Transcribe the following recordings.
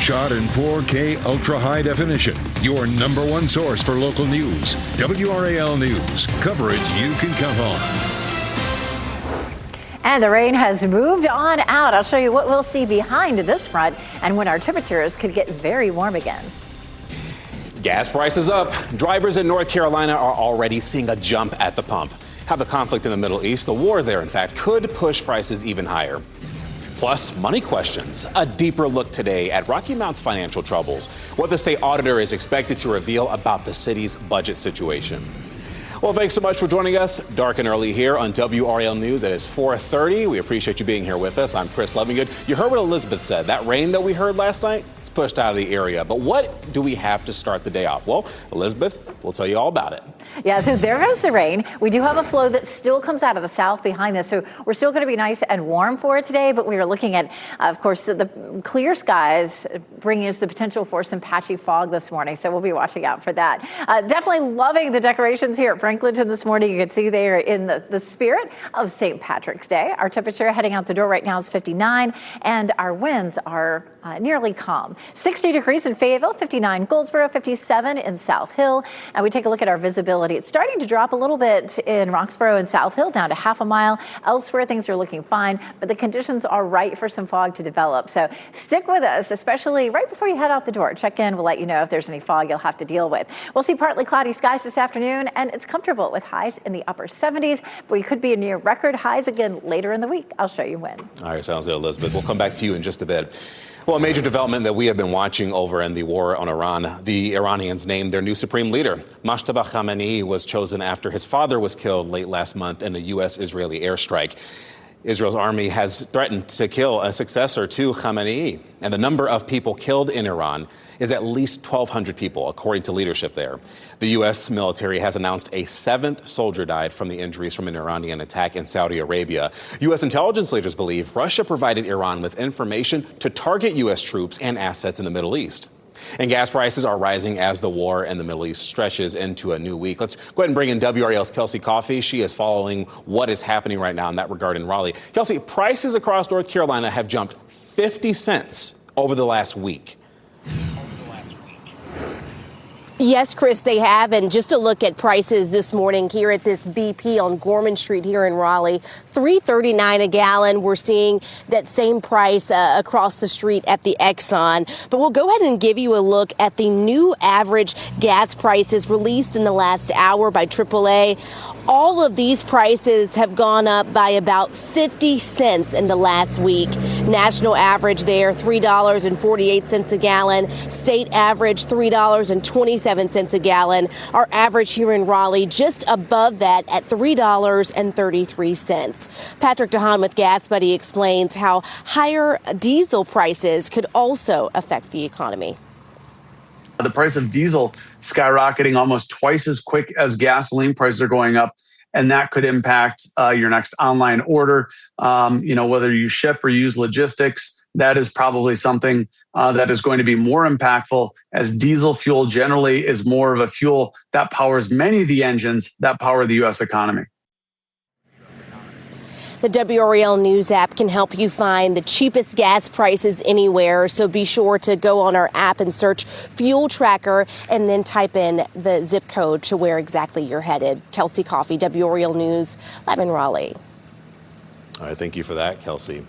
shot in 4K ultra high definition. Your number one source for local news. WRAL News. Coverage you can count on. And the rain has moved on out. I'll show you what we'll see behind this front and when our temperatures could get very warm again. Gas prices up. Drivers in North Carolina are already seeing a jump at the pump. How the conflict in the Middle East, the war there, in fact, could push prices even higher. Plus, money questions. A deeper look today at Rocky Mount's financial troubles. What the state auditor is expected to reveal about the city's budget situation. Well, thanks so much for joining us dark and early here on WRAL News. It is 4:30. We appreciate you being here with us. I'm Chris Levingood. You heard what Elizabeth said. That rain that we heard last night, it's pushed out of the area. But what do we have to start the day off? Well, Elizabeth will tell you all about it. Yeah, so there goes the rain. We do have a flow that still comes out of the south behind this, so we're still going to be nice and warm for it today, but we are looking at, of course, the clear skies bringing us the potential for some patchy fog this morning, so we'll be watching out for that. Definitely loving the decorations here at Franklinton this morning. You can see they are in the spirit of St. Patrick's Day. Our temperature heading out the door right now is 59, and our winds are nearly calm. 60 degrees in Fayetteville, 59 Goldsboro, 57 in South Hill, and we take a look at our visibility. It's starting to drop a little bit in Roxborough and South Hill, down to half a mile. Elsewhere, things are looking fine, but the conditions are right for some fog to develop. So stick with us, especially right before you head out the door. Check in. We'll let you know if there's any fog you'll have to deal with. We'll see partly cloudy skies this afternoon, and it's comfortable with highs in the upper 70s, but we could be near record highs again later in the week. I'll show you when. All right, sounds good, Elizabeth. We'll come back to you in just a bit. Well, a major development that we have been watching over in the war on Iran. The Iranians named their new supreme leader. Mojtaba Khamenei was chosen after his father was killed late last month in a U.S.-Israeli airstrike. Israel's army has threatened to kill a successor to Khamenei, and the number of people killed in Iran is at least 1,200 people, according to leadership there. The U.S. military has announced a 7th soldier died from the injuries from an Iranian attack in Saudi Arabia. U.S. intelligence leaders believe Russia provided Iran with information to target U.S. troops and assets in the Middle East. And gas prices are rising as the war in the Middle East stretches into a new week. Let's go ahead and bring in WRAL's Kelsey Coffey. She is following what is happening right now in that regard in Raleigh. Kelsey, prices across North Carolina have jumped 50 cents over the last week. Yes, Chris, they have. And just to look at prices this morning here at this BP on Gorman Street here in Raleigh, $3.39 a gallon. We're seeing that same price across the street at the Exxon. But we'll go ahead and give you a look at the new average gas prices released in the last hour by AAA. All of these prices have gone up by about 50 cents in the last week. National average there, $3.48 a gallon. State average, $3.27 a gallon. Our average here in Raleigh just above that at $3.33. Patrick DeHaan with Gas Buddy explains how higher diesel prices could also affect the economy. The price of diesel skyrocketing almost twice as quick as gasoline prices are going up. And that could impact your next online order. Whether you ship or use logistics, that is probably something that is going to be more impactful, as diesel fuel generally is more of a fuel that powers many of the engines that power the U.S. economy. The WRAL News app can help you find the cheapest gas prices anywhere. So be sure to go on our app and search Fuel Tracker and then type in the zip code to where exactly you're headed. Kelsey Coffey, WRAL News, live in Raleigh. All right, thank you for that, Kelsey.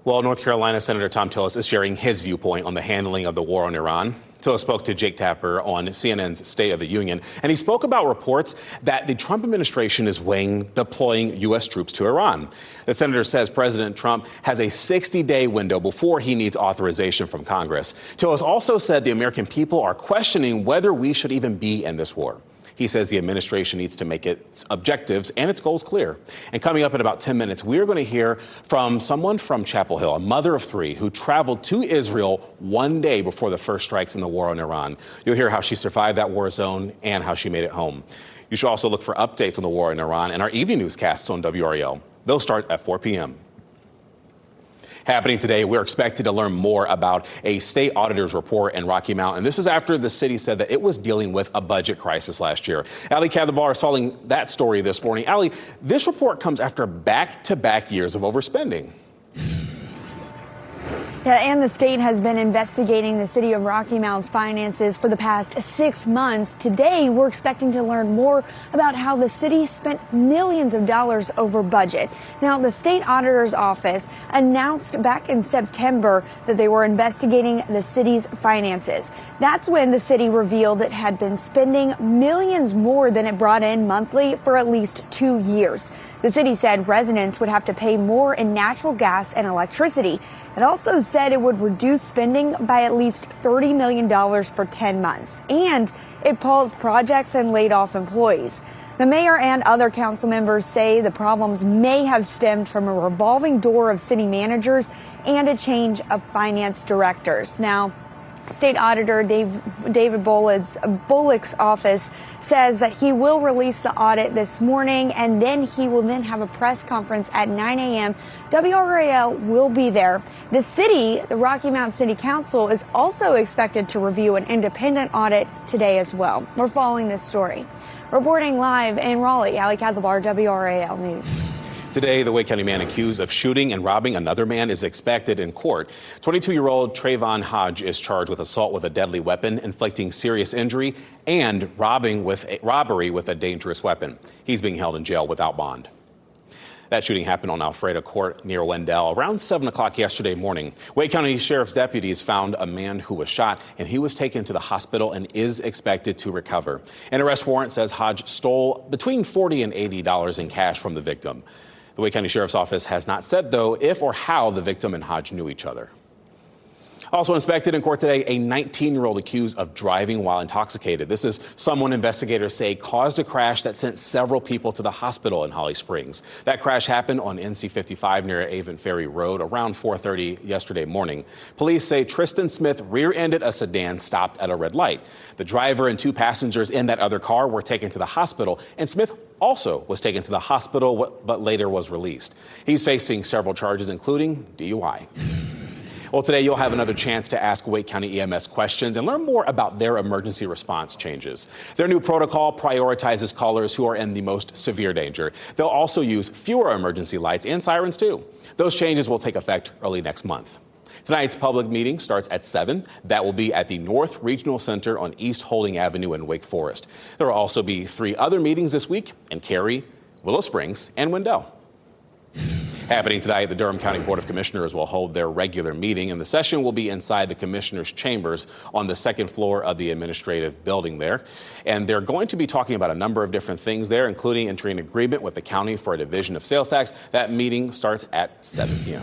Well, North Carolina Senator Tom Tillis is sharing his viewpoint on the handling of the war on Iran. Tillis spoke to Jake Tapper on CNN's State of the Union, and he spoke about reports that the Trump administration is weighing deploying U.S. troops to Iran. The senator says President Trump has a 60-day window before he needs authorization from Congress. Tillis also said the American people are questioning whether we should even be in this war. He says the administration needs to make its objectives and its goals clear. And coming up in about 10 minutes, we're going to hear from someone from Chapel Hill, a mother of 3 who traveled to Israel one day before the first strikes in the war on Iran. You'll hear how she survived that war zone and how she made it home. You should also look for updates on the war in Iran and our evening newscasts on WRAL. They'll start at 4 p.m. Happening today, we're expected to learn more about a state auditor's report in Rocky Mount. And this is after the city said that it was dealing with a budget crisis last year. Ali Kadhabar is following that story this morning. Ali, this report comes after back-to-back years of overspending. Yeah, and the state has been investigating the city of Rocky Mount's finances for the past 6 months. Today, we're expecting to learn more about how the city spent millions of dollars over budget. Now, the state auditor's office announced back in September that they were investigating the city's finances. That's when the city revealed it had been spending millions more than it brought in monthly for at least 2 years. The city said residents would have to pay more in natural gas and electricity. It also said it would reduce spending by at least $30 million for 10 months. And it paused projects and laid off employees. The mayor and other council members say the problems may have stemmed from a revolving door of city managers and a change of finance directors. Now, State Auditor David Bullock's office says that he will release the audit this morning, and then he will then have a press conference at 9 a.m. WRAL will be there. The city, the Rocky Mount City Council, is also expected to review an independent audit today as well. We're following this story. Reporting live in Raleigh, Ali Kazalbar, WRAL News. Today, the Wake County man accused of shooting and robbing another man is expected in court. 22-year-old Trayvon Hodge is charged with assault with a deadly weapon, inflicting serious injury, and robbery with a dangerous weapon. He's being held in jail without bond. That shooting happened on Alfreda Court near Wendell around 7 o'clock yesterday morning. Wake County Sheriff's deputies found a man who was shot, and he was taken to the hospital and is expected to recover. An arrest warrant says Hodge stole between $40 and $80 in cash from the victim. The Wake County Sheriff's Office has not said, though, if or how the victim and Hodge knew each other. Also inspected in court today, a 19-year-old accused of driving while intoxicated. This is someone investigators say caused a crash that sent several people to the hospital in Holly Springs. That crash happened on NC 55 near Avon Ferry Road around 4:30 yesterday morning. Police say Tristan Smith rear-ended a sedan stopped at a red light. The driver and 2 passengers in that other car were taken to the hospital, and Smith also was taken to the hospital, but later was released. He's facing several charges, including DUI. Well, today you'll have another chance to ask Wake County EMS questions and learn more about their emergency response changes. Their new protocol prioritizes callers who are in the most severe danger. They'll also use fewer emergency lights and sirens, too. Those changes will take effect early next month. Tonight's public meeting starts at 7. That will be at the North Regional Center on East Holding Avenue in Wake Forest. There will also be 3 other meetings this week in Cary, Willow Springs, and Wendell. Happening tonight, the Durham County Board of Commissioners will hold their regular meeting, and the session will be inside the commissioners' chambers on the 2nd floor of the administrative building there. And they're going to be talking about a number of different things there, including entering an agreement with the county for a division of sales tax. That meeting starts at 7 p.m.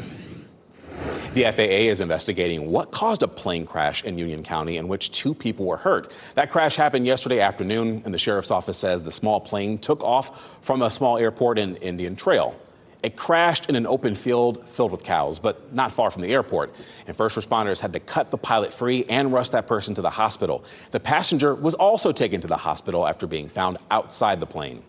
The FAA is investigating what caused a plane crash in Union County in which 2 people were hurt. That crash happened yesterday afternoon, and the sheriff's office says the small plane took off from a small airport in Indian Trail. It crashed in an open field filled with cows, but not far from the airport. And first responders had to cut the pilot free and rush that person to the hospital. The passenger was also taken to the hospital after being found outside the plane.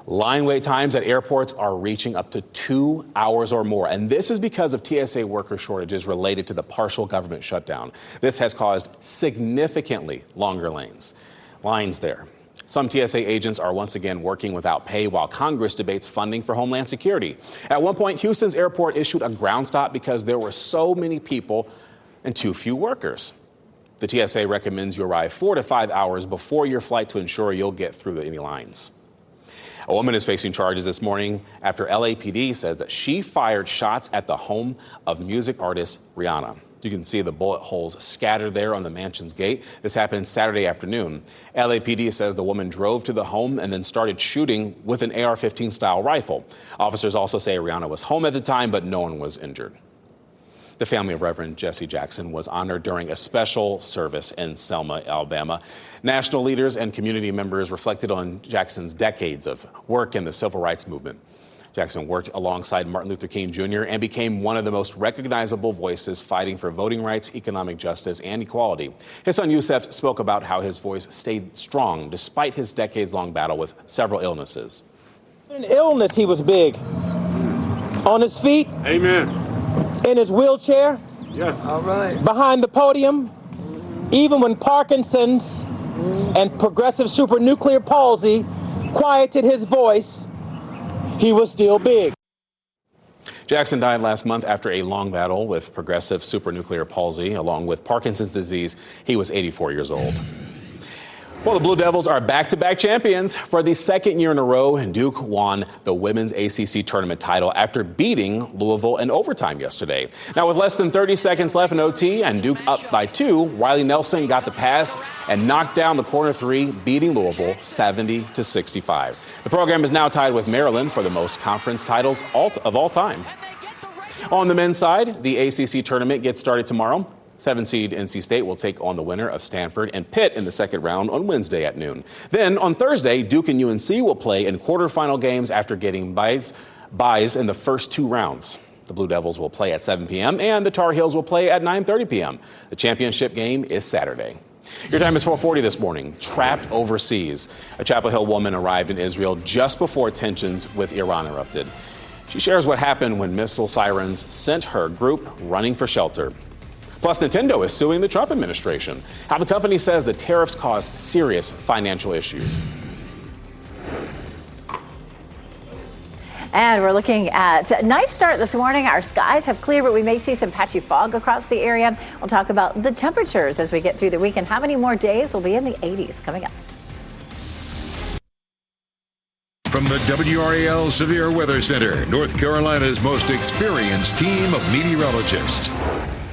Line wait times at airports are reaching up to 2 hours or more, and this is because of TSA worker shortages related to the partial government shutdown. This has caused significantly longer lines there. Some TSA agents are once again working without pay while Congress debates funding for Homeland Security. At one point, Houston's airport issued a ground stop because there were so many people and too few workers. The TSA recommends you arrive 4 to 5 hours before your flight to ensure you'll get through any lines. A woman is facing charges this morning after LAPD says that she fired shots at the home of music artist Rihanna. You can see the bullet holes scattered there on the mansion's gate. This happened Saturday afternoon. LAPD says the woman drove to the home and then started shooting with an AR-15 style rifle. Officers also say Rihanna was home at the time, but no one was injured. The family of Reverend Jesse Jackson was honored during a special service in Selma, Alabama. National leaders and community members reflected on Jackson's decades of work in the civil rights movement. Jackson worked alongside Martin Luther King Jr. and became one of the most recognizable voices fighting for voting rights, economic justice, and equality. His son Yusef spoke about how his voice stayed strong despite his decades-long battle with several illnesses. In illness, he was big. On his feet. Amen. In his wheelchair. Yes. All right. Behind the podium. Even when Parkinson's and progressive supranuclear palsy quieted his voice, he was still big. Jackson died last month after a long battle with progressive supranuclear palsy, along with Parkinson's disease. He was 84 years old. Well, the Blue Devils are back-to-back champions for the second year in a row, and Duke won the women's ACC tournament title after beating Louisville in overtime yesterday. Now, with less than 30 seconds left in OT and Duke up by 2, Riley Nelson got the pass and knocked down the corner three, beating Louisville 70-65. The program is now tied with Maryland for the most conference titles of all time. On the men's side, the ACC tournament gets started tomorrow. 7-seed NC State will take on the winner of Stanford and Pitt in the second round on Wednesday at noon. Then on Thursday, Duke and UNC will play in quarterfinal games after getting byes in the first 2 rounds. The Blue Devils will play at 7 p.m. and the Tar Heels will play at 9:30 p.m. The championship game is Saturday. Your time is 4:40 this morning. Trapped overseas. A Chapel Hill woman arrived in Israel just before tensions with Iran erupted. She shares what happened when missile sirens sent her group running for shelter. Plus, Nintendo is suing the Trump administration. How the company says the tariffs caused serious financial issues. And we're looking at a nice start this morning. Our skies have cleared, but we may see some patchy fog across the area. We'll talk about the temperatures as we get through the weekend. How many more days will be in the 80s coming up? From the WRAL Severe Weather Center, North Carolina's most experienced team of meteorologists.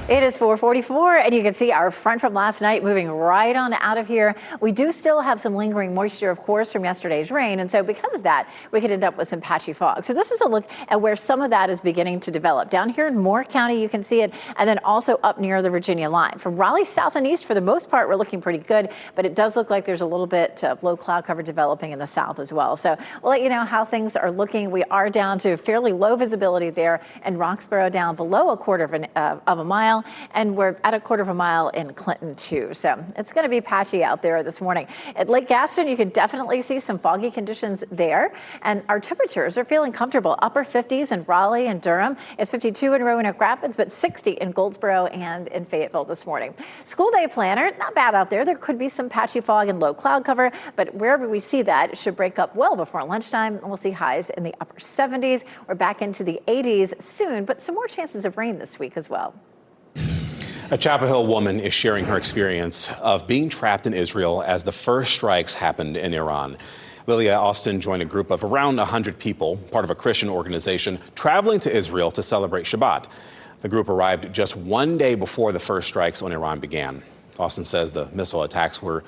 It is 4:44, and you can see our front from last night moving right on out of here. We do still have some lingering moisture, of course, from yesterday's rain, and so because of that, we could end up with some patchy fog. So this is a look at where some of that is beginning to develop. Down here in Moore County, you can see it, and then also up near the Virginia line. From Raleigh south and east, for the most part, we're looking pretty good, but it does look like there's a little bit of low cloud cover developing in the south as well. So we'll let you know how things are looking. We are down to fairly low visibility there in Roxborough, down below a quarter of a mile. And we're at a quarter of a mile in Clinton, too. So it's going to be patchy out there this morning. At Lake Gaston, you can definitely see some foggy conditions there. And our temperatures are feeling comfortable. Upper 50s in Raleigh and Durham. It's 52 in Roanoke Rapids, but 60 in Goldsboro and in Fayetteville this morning. School day planner, not bad out there. There could be some patchy fog and low cloud cover, but wherever we see that, it should break up well before lunchtime. And we'll see highs in the upper 70s. We're back into the 80s soon, but some more chances of rain this week as well. A Chapel Hill woman is sharing her experience of being trapped in Israel as the first strikes happened in Iran. Lilia Austin joined a group of around 100 people, part of a Christian organization, traveling to Israel to celebrate Shabbat. The group arrived just one day before the first strikes on Iran began. Austin says the missile attacks where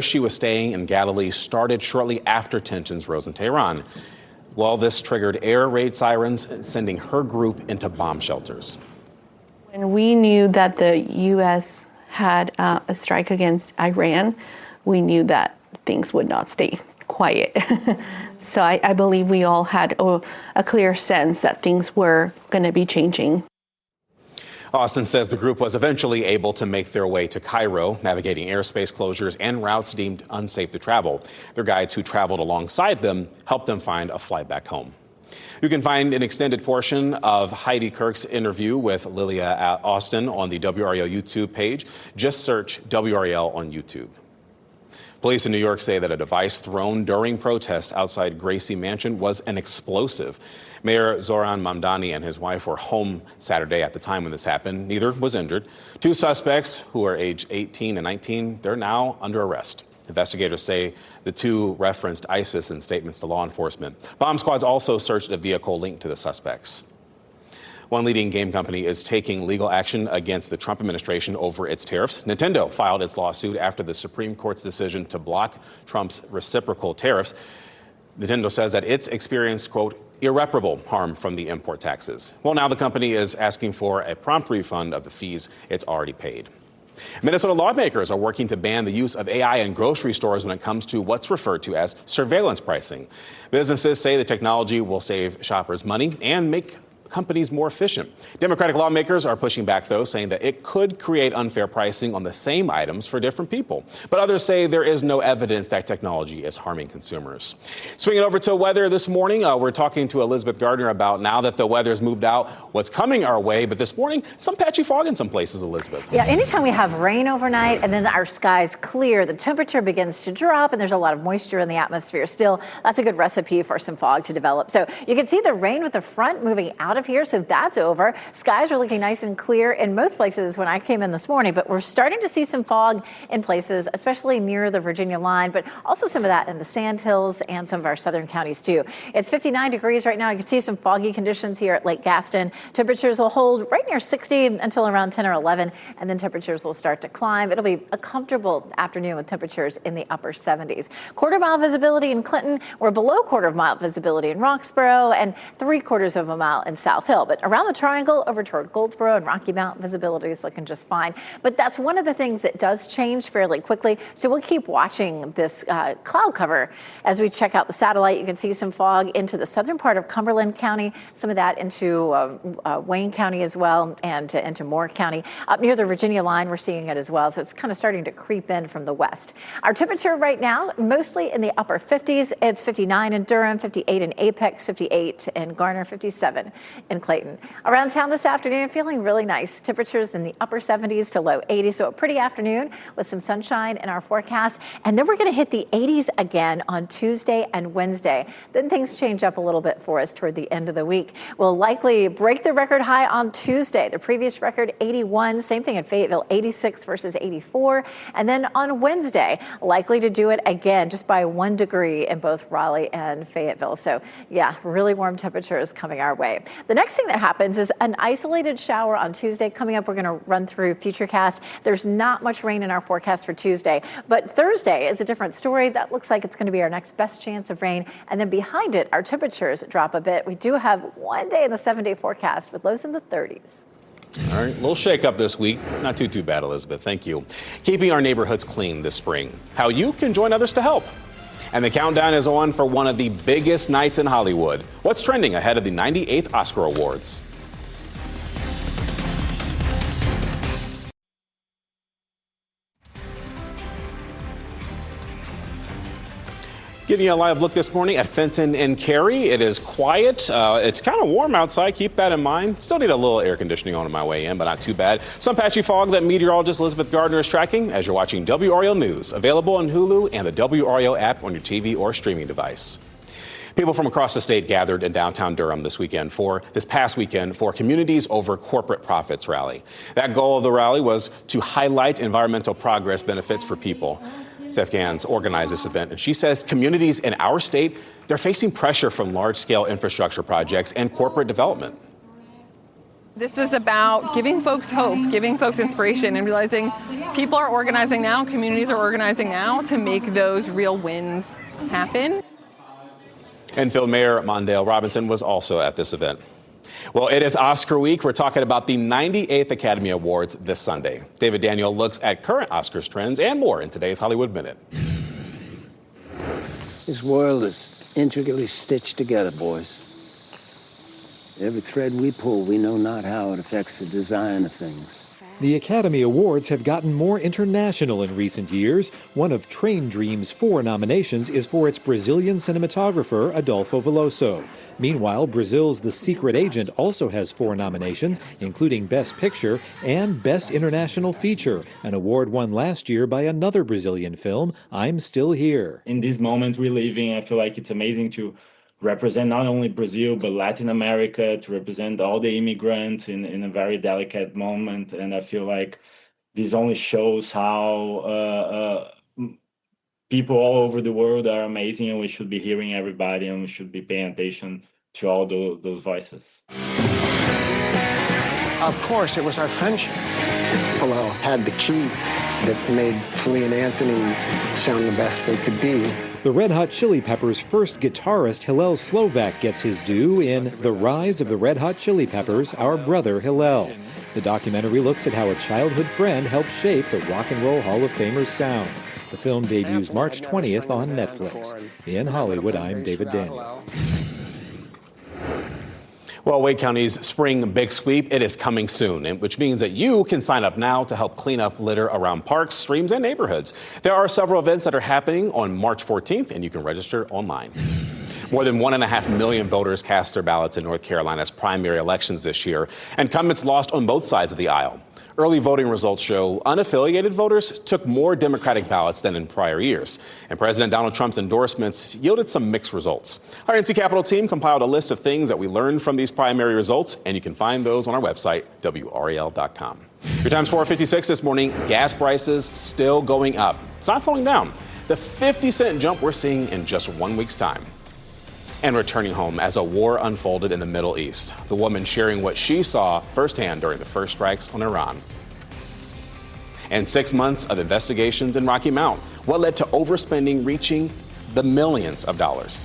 she was staying in Galilee started shortly after tensions rose in Tehran. Well, this triggered air raid sirens, sending her group into bomb shelters. When we knew that the U.S. had a strike against Iran, we knew that things would not stay quiet. So I believe we all had a clear sense that things were going to be changing. Austin says the group was eventually able to make their way to Cairo, navigating airspace closures and routes deemed unsafe to travel. Their guides who traveled alongside them helped them find a flight back home. You can find an extended portion of Heidi Kirk's interview with Lilia Austin on the WRAL YouTube page. Just search WRAL on YouTube. Police in New York say that a device thrown during protests outside Gracie Mansion was an explosive. Mayor Zoran Mamdani and his wife were home Saturday at the time when this happened. Neither was injured. 2 suspects, who are aged 18 and 19, they're now under arrest. Investigators say the 2 referenced ISIS in statements to law enforcement. Bomb squads also searched a vehicle linked to the suspects. One leading game company is taking legal action against the Trump administration over its tariffs. Nintendo filed its lawsuit after the Supreme Court's decision to block Trump's reciprocal tariffs. Nintendo says that it's experienced, quote, irreparable harm from the import taxes. Well, now the company is asking for a prompt refund of the fees it's already paid. Minnesota lawmakers are working to ban the use of AI in grocery stores when it comes to what's referred to as surveillance pricing. Businesses say the technology will save shoppers money and make companies more efficient. Democratic lawmakers are pushing back, though, saying that it could create unfair pricing on the same items for different people. But others say there is no evidence that technology is harming consumers. Swinging over to weather this morning, we're talking to Elizabeth Gardner about, now that the weather's moved out, what's coming our way. But this morning, some patchy fog in some places, Elizabeth. Yeah, anytime we have rain overnight and then our skies clear, the temperature begins to drop and there's a lot of moisture in the atmosphere still. That's a good recipe for some fog to develop. So you can see the rain with the front moving out of here. So that's over. Skies are looking nice and clear in most places when I came in this morning, but we're starting to see some fog in places, especially near the Virginia line, but also some of that in the Sandhills and some of our southern counties too. It's 59 degrees right now. You can see some foggy conditions here at Lake Gaston. Temperatures will hold right near 60 until around 10 or 11, and then temperatures will start to climb. It'll be a comfortable afternoon with temperatures in the upper 70s. Quarter-mile visibility in Clinton. We're below quarter-mile visibility in Roxborough and 3/4 of a mile in South Hill. But around the triangle over toward Goldsboro and Rocky Mount, visibility is looking just fine. But that's one of the things that does change fairly quickly. So we'll keep watching this cloud cover as we check out the satellite. You can see some fog into the southern part of Cumberland County, some of that into Wayne County as well, and into Moore County. Up near the Virginia line, we're seeing it as well. So it's kind of starting to creep in from the west. Our temperature right now, mostly in the upper 50s. It's 59 in Durham, 58 in Apex, 58 in Garner, 57 in Clayton. Around town this afternoon, feeling really nice. Temperatures in the upper 70s to low 80s. So a pretty afternoon with some sunshine in our forecast. And then we're going to hit the 80s again on Tuesday and Wednesday. Then things change up a little bit for us toward the end of the week. We'll likely break the record high on Tuesday. The previous record, 81. Same thing in Fayetteville, 86 versus 84. And then on Wednesday, likely to do it again just by 1 degree in both Raleigh and Fayetteville. So yeah, really warm temperatures coming our way. The next thing that happens is an isolated shower on Tuesday. Coming up, we're going to run through Futurecast. There's not much rain in our forecast for Tuesday, but Thursday is a different story. That looks like it's going to be our next best chance of rain. And then behind it, our temperatures drop a bit. We do have one day in the 7-day forecast with lows in the 30s. All right, a little shake up this week. Not too bad, Elizabeth. Thank you. Keeping our neighborhoods clean this spring. How you can join others to help. And the countdown is on for one of the biggest nights in Hollywood. What's trending ahead of the 98th Oscar Awards? Giving you a live look this morning at Fenton and Cary. It is quiet. It's kind of warm outside. Keep that in mind. Still need a little air conditioning on my way in, but not too bad. Some patchy fog that meteorologist Elizabeth Gardner is tracking as you're watching WRAL News, available on Hulu and the WRAL app on your TV or streaming device. People from across the state gathered in downtown Durham this past weekend for Communities Over Corporate Profits rally. That goal of the rally was to highlight environmental progress benefits for people. Steph Gans organized this event, and she says communities in our state, they're facing pressure from large-scale infrastructure projects and corporate development. This is about giving folks hope, giving folks inspiration, and realizing people are organizing now, communities are organizing now to make those real wins happen. Enfield Mayor Mondale Robinson was also at this event. Well, it is Oscar week. We're talking about the 98th Academy Awards this Sunday. David Daniel looks at current Oscars trends and more in today's Hollywood Minute. This world is intricately stitched together, boys. Every thread we pull, we know not how it affects the design of things. The Academy Awards have gotten more international in recent years. One of Train Dream's 4 nominations is for its Brazilian cinematographer, Adolfo Veloso. Meanwhile, Brazil's The Secret Agent also has 4 nominations, including Best Picture and Best International Feature, an award won last year by another Brazilian film, I'm Still Here. In this moment we're living, I feel like it's amazing to represent not only Brazil, but Latin America, to represent all the immigrants in a very delicate moment. And I feel like this only shows how people all over the world are amazing, and we should be hearing everybody, and we should be paying attention to all those voices. Of course, it was our friendship. Hillel had the key that made Flea and Anthony sound the best they could be. The Red Hot Chili Peppers' first guitarist, Hillel Slovak, gets his due in The Rise of the Red Hot Chili Peppers, Our Brother Hillel. The documentary looks at how a childhood friend helped shape the Rock and Roll Hall of Famer's sound. The film debuts March 20th on Netflix. In Hollywood, I'm David Daniel. Well, Wake County's spring big sweep, it is coming soon, which means that you can sign up now to help clean up litter around parks, streams, and neighborhoods. There are several events that are happening on March 14th, and you can register online. More than 1.5 million voters cast their ballots in North Carolina's primary elections this year. Incumbents lost on both sides of the aisle. Early voting results show unaffiliated voters took more Democratic ballots than in prior years. And President Donald Trump's endorsements yielded some mixed results. Our NC Capitol team compiled a list of things that we learned from these primary results, and you can find those on our website, WRAL.com. Your time's 4:56 this morning. Gas prices still going up. It's not slowing down. The 50-cent jump we're seeing in just 1 week's time. And returning home as a war unfolded in the Middle East. The woman sharing what she saw firsthand during the first strikes on Iran. And 6 months of investigations in Rocky Mount. What led to overspending reaching the millions of dollars?